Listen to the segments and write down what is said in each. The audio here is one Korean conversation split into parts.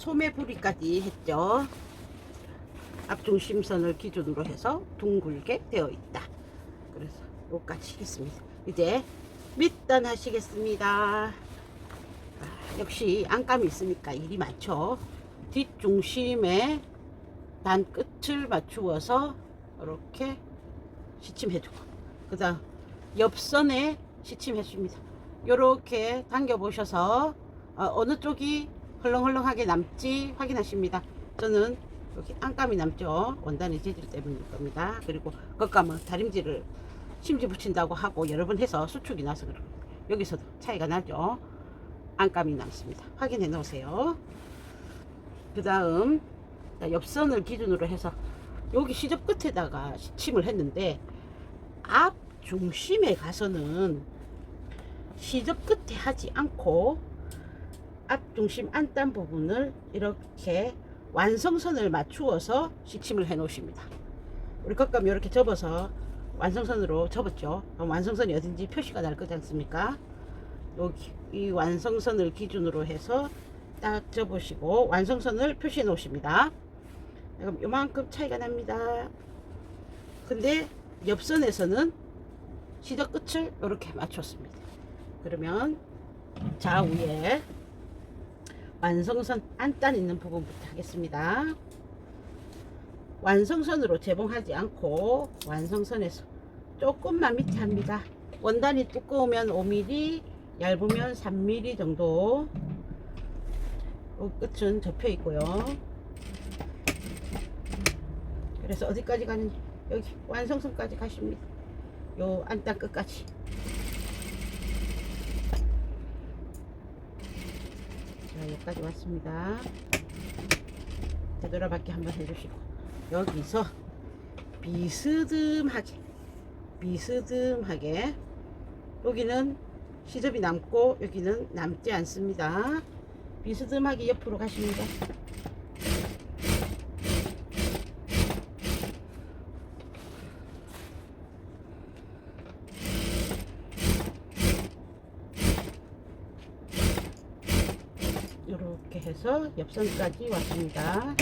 소매부리까지 했죠. 앞중심선을 기준으로 해서 둥글게 되어 있다. 그래서 여기까지 했습니다. 이제 밑단 하시겠습니다. 역시 안감이 있으니까 일이 많죠. 뒷중심에 단 끝을 맞추어서 이렇게 시침해주고, 그 다음 옆선에 시침해줍니다. 이렇게 당겨 보셔서 어느 쪽이 헐렁헐렁하게 남지 확인하십니다. 저는 여기 안감이 남죠. 원단의 재질 때문일 겁니다. 그리고 겉감은 다림질을 심지 붙인다고 하고 여러 번 해서 수축이 나서 그런 여기서도 차이가 나죠. 안감이 남습니다. 확인해 놓으세요. 그 다음 옆선을 기준으로 해서 여기 시접 끝에다가 시침을 했는데 앞 중심에 가서는 시접 끝에 하지 않고 앞 중심 안단 부분을 이렇게 완성선을 맞추어서 시침을 해 놓으십니다. 우리 겉감 이렇게 접어서 완성선으로 접었죠. 그럼 완성선이 어딘지 표시가 날 거지 않습니까? 여기 이 완성선을 기준으로 해서 딱 접으시고 완성선을 표시해 놓으십니다. 그럼 요만큼 차이가 납니다. 근데 옆선에서는 시접 끝을 이렇게 맞췄습니다. 그러면 좌우에 완성선 안단 있는 부분부터 하겠습니다. 완성선으로 재봉하지 않고 완성선에서 조금만 밑에 합니다. 원단이 두꺼우면 5mm, 얇으면 3mm 정도. 끝은 접혀 있고요. 그래서 어디까지 가는지 여기 완성선까지 가십니다. 요 안단 끝까지. 자, 여기까지 왔습니다. 되돌아받기 한번 해주시고 여기서 비스듬하게 여기는 시접이 남고 여기는 남지 않습니다. 비스듬하게 옆으로 가십니다. 이렇게 해서 옆선까지 왔습니다.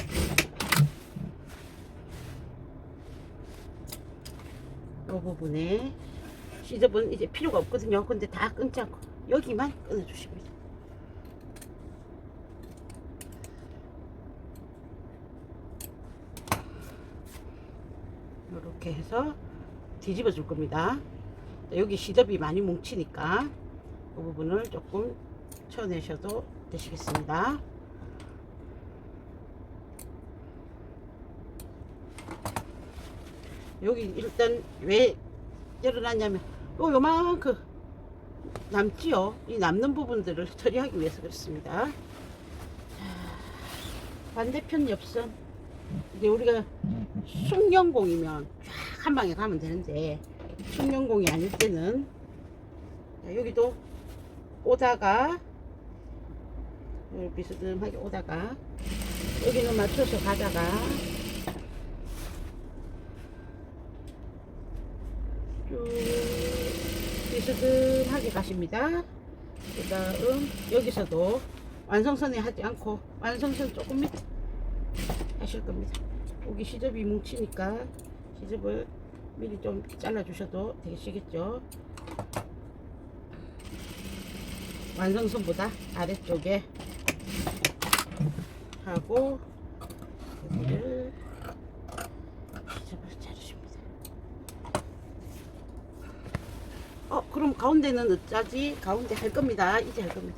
이 부분에 시접은 이제 필요가 없거든요. 근데 다 끊지 않고 여기만 끊어주십니다. 이렇게 해서 뒤집어 줄 겁니다. 여기 시접이 많이 뭉치니까 이 부분을 조금 쳐내셔도 되시겠습니다. 여기 일단 왜 열어놨냐면 요만큼 남지요. 이 남는 부분들을 처리하기 위해서 그렇습니다. 반대편 옆선 이제 우리가 숙련공이면 쫙 한 방에 가면 되는데 숙련공이 아닐 때는 여기도 오다가 비스듬하게 오다가 여기는 맞춰서 가다가 쭉 비스듬하게 가십니다. 그 다음 여기서도 완성선에 하지 않고 완성선 조금 밑에 하실 겁니다. 여기 시접이 뭉치니까 시접을 미리 좀 잘라 주셔도 되시겠죠. 완성선보다 아래쪽에 하고 여기를 시접을 자르십니다. 그럼 가운데는 어쩌지? 가운데 할 겁니다. 이제 할 겁니다.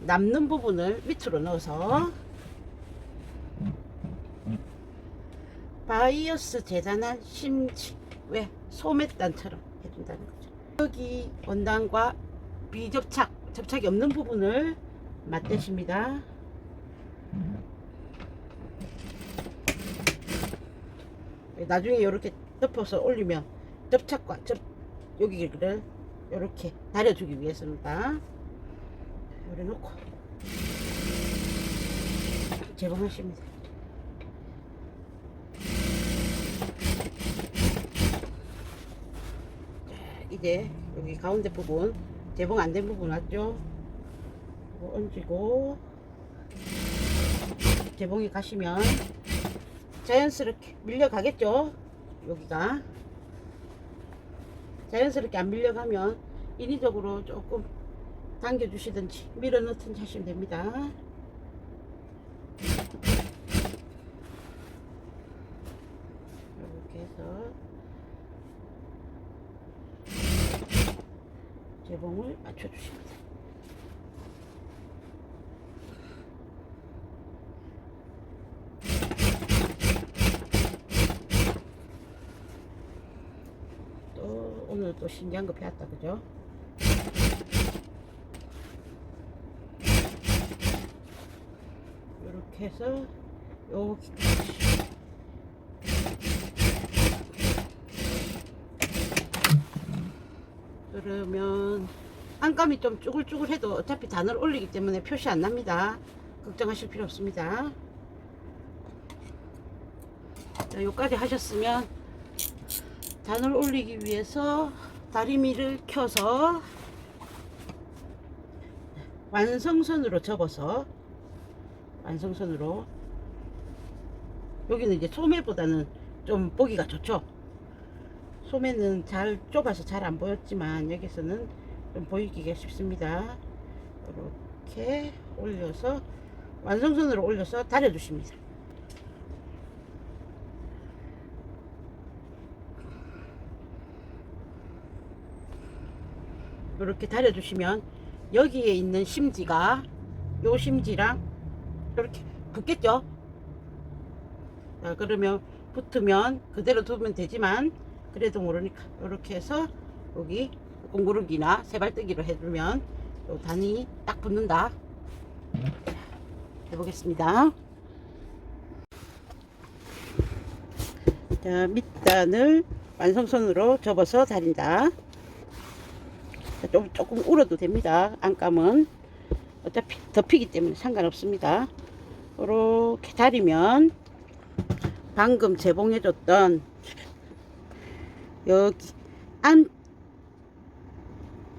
남는 부분을 밑으로 넣어서 바이어스 재단한 심지, 왜 소매단처럼 해준다는 거죠. 여기 원단과 접착이 없는 부분을 맞대십니다. 나중에 이렇게 덮어서 올리면 접착과 여기를 이렇게 다려주기 위해서입니다. 이렇게 놓고 재봉하십니다. 이제 여기 가운데 부분 재봉 안 된 부분 왔죠? 이거 얹고 재봉이 가시면 자연스럽게 밀려가겠죠. 여기가 자연스럽게 안 밀려가면 인위적으로 조금 당겨 주시든지 밀어 넣든지 하시면 됩니다. 이렇게 해서 재봉을 맞춰 주십니다. 또 오늘 또 신기한 거 배웠다, 그죠? 이렇게 해서 여기까지 그러면 안감이 좀 쭈글쭈글해도 어차피 단을 올리기 때문에 표시 안 납니다. 걱정하실 필요 없습니다. 자, 여기까지 하셨으면 단을 올리기 위해서 다리미를 켜서 완성선으로 접어서 완성선으로 여기는 이제 소매보다는 좀 보기가 좋죠. 소매는 잘 좁아서 잘 안 보였지만 여기서는 좀 보이기가 쉽습니다. 이렇게 올려서 완성선으로 올려서 다려 주십니다. 이렇게 다려 주시면 여기에 있는 심지가 요 심지랑 이렇게 붙겠죠. 자, 그러면 붙으면 그대로 두면 되지만 그래도 모르니까 이렇게 해서 여기 공구르기나 세발뜨기로 해주면 요 단이 딱 붙는다. 해보겠습니다. 자, 밑단을 완성선으로 접어서 다린다. 자, 조금 울어도 됩니다. 안감은 어차피 덮이기 때문에 상관없습니다. 이렇게 다리면 방금 재봉해줬던 여기 안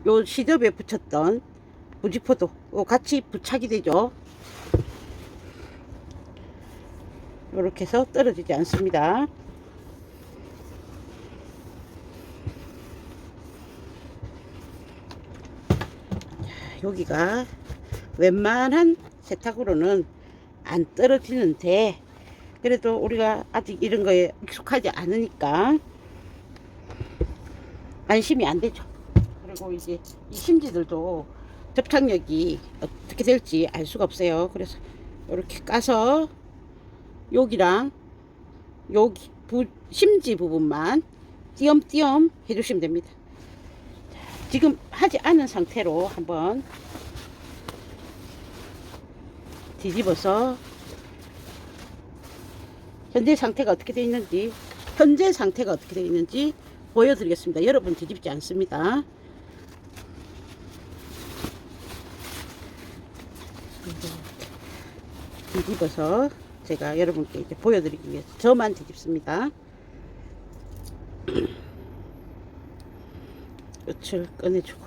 요 시접에 붙였던 부직포도 같이 부착이 되죠. 이렇게 해서 떨어지지 않습니다. 여기가 웬만한 세탁으로는 안 떨어지는데 그래도 우리가 아직 이런 거에 익숙하지 않으니까 안심이 안 되죠. 그리고 이제 이 심지들도 접착력이 어떻게 될지 알 수가 없어요. 그래서 이렇게 까서 여기랑 여기 심지 부분만 띄엄띄엄 해주시면 됩니다. 지금 하지 않은 상태로 한번 뒤집어서 현재 상태가 어떻게 되어 있는지 보여드리겠습니다. 여러분 뒤집지 않습니다. 뒤집어서 제가 여러분께 이제 보여드리기 위해서 저만 뒤집습니다. 끝을 꺼내주고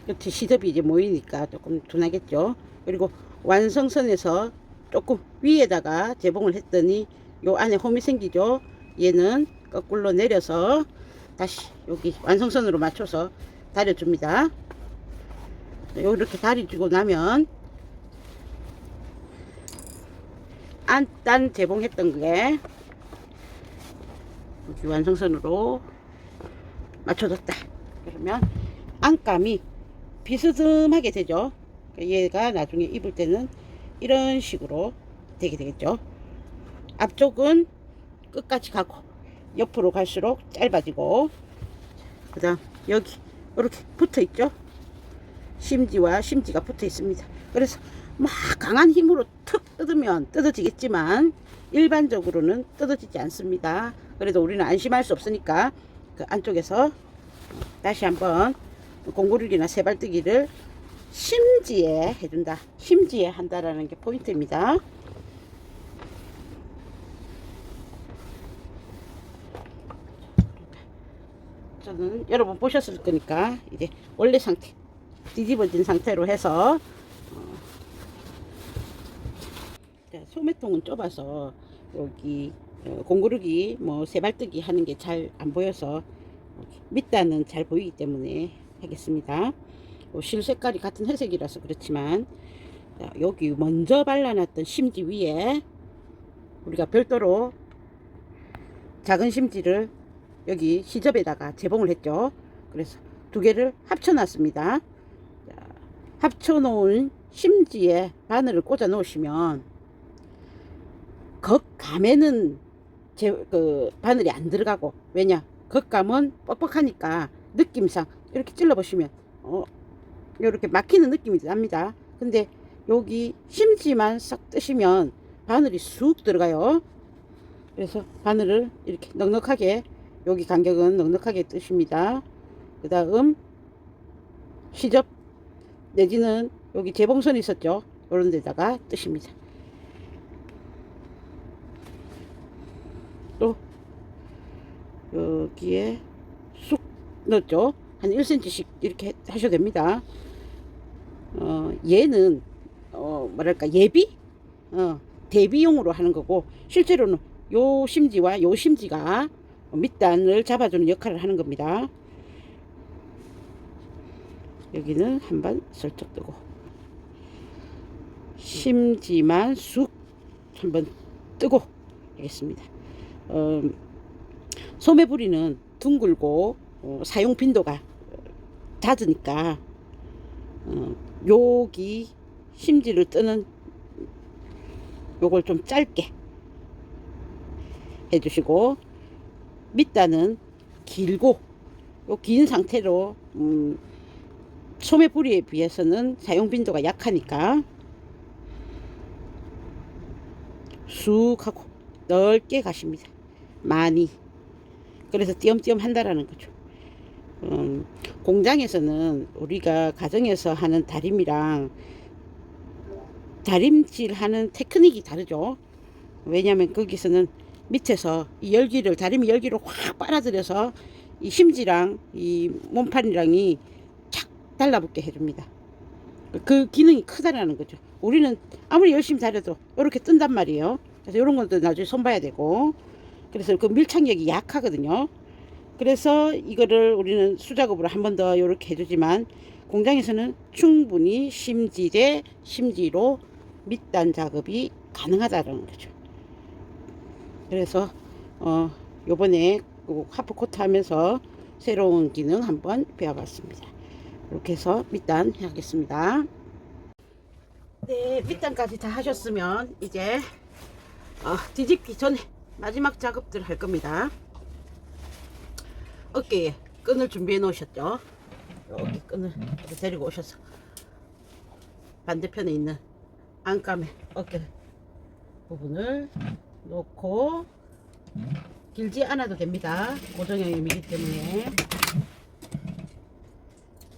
끝이 시접이 이제 모이니까 조금 둔하겠죠. 그리고 완성선에서 조금 위에다가 재봉을 했더니 요 안에 홈이 생기죠. 얘는 거꾸로 내려서 다시 여기 완성선으로 맞춰서 다려줍니다. 이렇게 다려주고 나면 안단 재봉했던 게 여기 완성선으로 맞춰졌다. 그러면 안감이 비스듬하게 되죠. 얘가 나중에 입을 때는 이런 식으로 되게 되겠죠. 앞쪽은 끝까지 가고 옆으로 갈수록 짧아지고 그 다음 여기 이렇게 붙어 있죠. 심지와 심지가 붙어 있습니다. 그래서 막 강한 힘으로 툭 뜯으면 뜯어지겠지만 일반적으로는 뜯어지지 않습니다. 그래도 우리는 안심할 수 없으니까 그 안쪽에서 다시 한번 공구르기나 세발뜨기를 심지에 해준다. 심지에 한다라는 게 포인트입니다. 저는 여러분 보셨을 거니까 이제 원래 상태 뒤집어진 상태로 해서 소매통은 좁아서 여기 공구르기 뭐 세발뜨기 하는 게 잘 안 보여서 밑단은 잘 보이기 때문에 하겠습니다. 실 색깔이 같은 회색이라서 그렇지만 여기 먼저 발라놨던 심지 위에 우리가 별도로 작은 심지를 여기 시접에다가 재봉을 했죠. 그래서 두 개를 합쳐 놨습니다. 합쳐 놓은 심지에 바늘을 꽂아 놓으시면 겉감에는 그 바늘이 안 들어가고, 왜냐 겉감은 뻑뻑하니까 느낌상 이렇게 찔러 보시면 이렇게 막히는 느낌이 납니다. 근데 여기 심지만 싹 뜨시면 바늘이 쑥 들어가요. 그래서 바늘을 이렇게 넉넉하게, 여기 간격은 넉넉하게 뜨십니다. 그 다음 시접 내지는 여기 재봉선이 있었죠. 이런 데다가 뜨십니다. 또 여기에 쑥 넣었죠. 한 1cm씩 이렇게 하셔도 됩니다. 얘는 뭐랄까 예비 대비용으로 하는 거고, 실제로는 요 심지와 요 심지가 밑단을 잡아주는 역할을 하는 겁니다. 여기는 한번 슬쩍 뜨고 심지만 쑥 한번 뜨고 하겠습니다. 소매부리는 둥글고 사용 빈도가 잦으니까 여기 심지를 뜨는 요걸 좀 짧게 해주시고, 밑단은 길고 요 긴 상태로 소매부리에 비해서는 사용 빈도가 약하니까 쑥 하고 넓게 가십니다. 많이. 그래서 띄엄띄엄 한다라는 거죠. 공장에서는 우리가 가정에서 하는 다림이랑 다림질 하는 테크닉이 다르죠. 왜냐하면 거기서는 밑에서 이 열기를, 다리미 열기를 확 빨아들여서 이 심지랑 이 몸판이랑이 착 달라붙게 해줍니다. 그 기능이 크다라는 거죠. 우리는 아무리 열심히 다려도 이렇게 뜬단 말이에요. 그래서 이런 것도 나중에 손봐야 되고, 그래서 그 밀착력이 약하거든요. 그래서 이거를 우리는 수작업으로 한 번 더 이렇게 해주지만, 공장에서는 충분히 심지대 심지로 밑단 작업이 가능하다는 거죠. 그래서 요번에 하프코트 하면서 새로운 기능 한번 배워봤습니다. 이렇게 해서 밑단 하겠습니다. 네, 밑단까지 다 하셨으면 이제 뒤집기 전에 마지막 작업들 할 겁니다. 어깨에 끈을 준비해 놓으셨죠? 여기 끈을 데리고 오셔서 반대편에 있는 안감에 어깨 부분을 놓고, 길지 않아도 됩니다. 고정형이기 때문에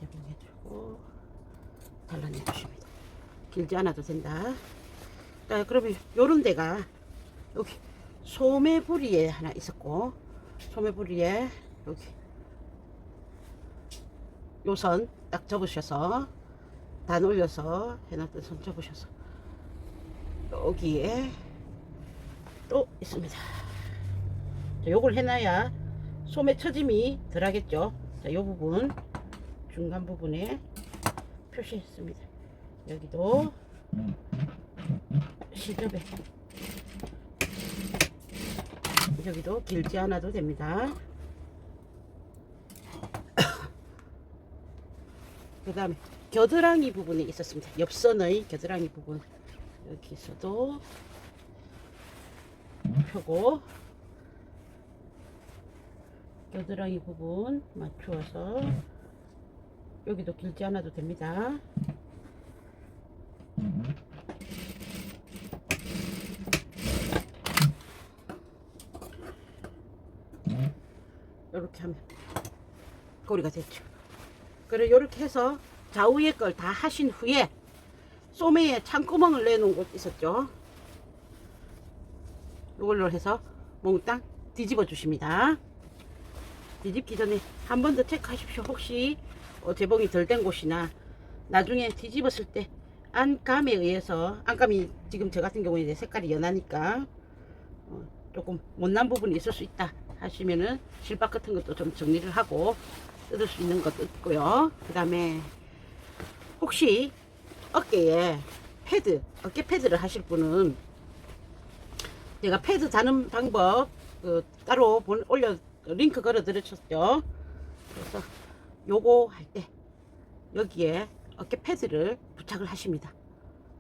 재봉해주고 잘라내주십니다. 길지 않아도 된다. 자, 그러면 요런 데가 여기 소매부리에 하나 있었고, 소매부리에 여기 요 선 딱 접으셔서 단 올려서 해놨던 선 접으셔서 여기에 또 있습니다. 자, 요걸 해놔야 소매 처짐이 덜하겠죠. 자, 요 부분 중간 부분에 표시했습니다. 여기도 시접에 여기도 길지 않아도 됩니다. 그 다음에 겨드랑이 부분에 있었습니다. 옆선의 겨드랑이 부분 여기서도 펴고, 겨드랑이 부분 맞추어서 여기도 길지 않아도 됩니다. 이렇게 하면 꼬리가 됐죠. 그래, 이렇게 해서 좌우의 걸 다 하신 후에 소매에 창구멍을 내놓은 곳 있었죠. 이걸로 해서 몽땅 뒤집어 주십니다. 뒤집기 전에 한 번 더 체크하십시오. 혹시 재봉이 덜 된 곳이나 나중에 뒤집었을 때 안감에 의해서, 안감이 지금 저 같은 경우에 이제 색깔이 연하니까 조금 못난 부분이 있을 수 있다 하시면은 실밥 같은 것도 좀 정리를 하고 뜯을 수 있는 것도 있고요. 그 다음에 혹시 어깨에 패드, 어깨 패드를 하실 분은 제가 패드 다는 방법 따로 올려 링크 걸어 드렸었죠. 그래서 요거 할 때 여기에 어깨 패드를 부착을 하십니다.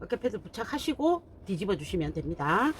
어깨 패드 부착하시고 뒤집어 주시면 됩니다.